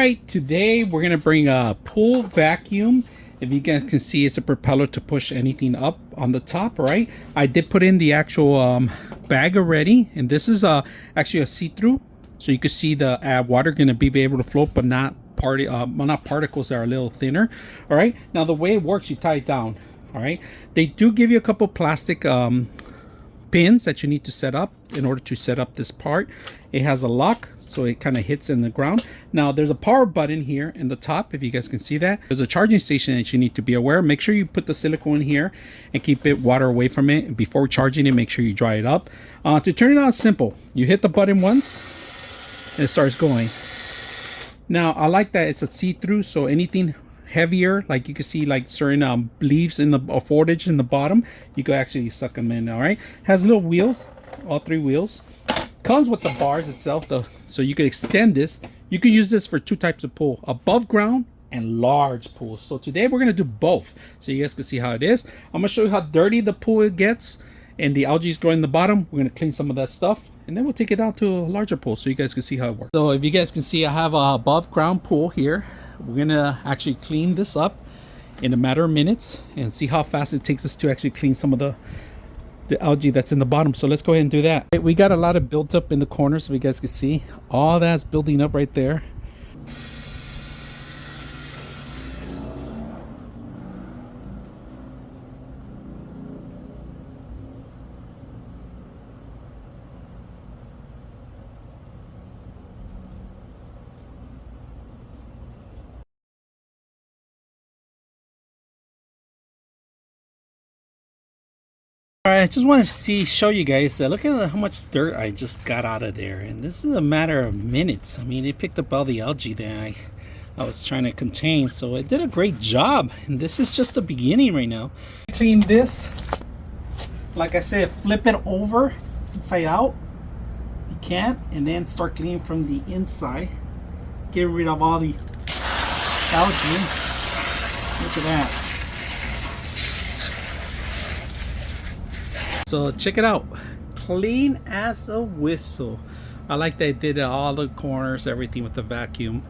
right, today we're gonna bring a pool vacuum. If you guys can see, it's a propeller to push anything up on the top. All right, I did put in the actual bag already, and this is actually a see-through, so you can see the water gonna be able to float, but not particles that are a little thinner. All right, now the way it works, you tie it down. All right, they do give you a couple plastic pins that you need to set up in order to set up this part. It has a lock, so it kind of hits in the ground. Now there's a power button here in the top, if you guys can see that. There's a charging station that you need to be aware. Make sure you put the silicone here and keep it water away from it. Before charging it, make sure you dry it up. To turn it on, simple. You hit the button once and it starts going. Now I like that it's a see-through, so anything heavier, like you can see like certain leaves in the foliage in the bottom, you can actually suck them in. All right, has little wheels, all three wheels. Comes with the bars itself though, so you can extend this. You can use this for two types of pool: above ground and large pools. So today we're gonna do both, so you guys can see how it is. I'm gonna show you how dirty the pool gets and the algae is growing in the bottom. We're gonna clean some of that stuff, and then we'll take it down to a larger pool so you guys can see how it works. So if you guys can see, I have a above ground pool here. We're gonna actually clean this up in a matter of minutes and see how fast it takes us to actually clean some of the algae that's in the bottom. So let's go ahead and do that. We got a lot of built up in the corners, so you guys can see all that's building up right there. Alright, I just want to show you guys that look at how much dirt I just got out of there, and this is a matter of minutes. I mean, it picked up all the algae that I was trying to contain, so it did a great job, and this is just the beginning right now. Clean this, like I said, flip it over inside out. You can, and then start cleaning from the inside. Get rid of all the algae. Look at that. So check it out, clean as a whistle. I like that I did all the corners, everything with the vacuum.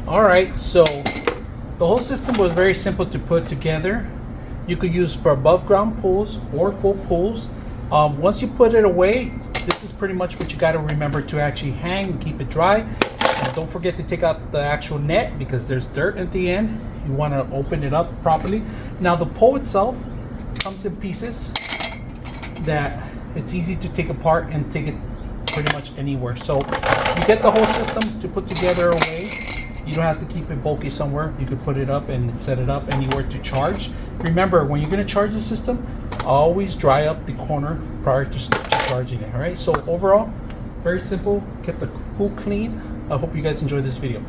Alright, so the whole system was very simple to put together. You could use for above ground pools or full pools. Once you put it away, this is pretty much what you got to remember to actually hang and keep it dry. And don't forget to take out the actual net because there's dirt at the end. You want to open it up properly. Now the pole itself comes in pieces that it's easy to take apart and take it pretty much anywhere. So you get the whole system to put together away. You don't have to keep it bulky somewhere. You could put it up and set it up anywhere to charge. Remember, when you're going to charge the system, always dry up the corner prior to charging it. All right, so overall, very simple. Kept the pool clean. I hope you guys enjoyed this video.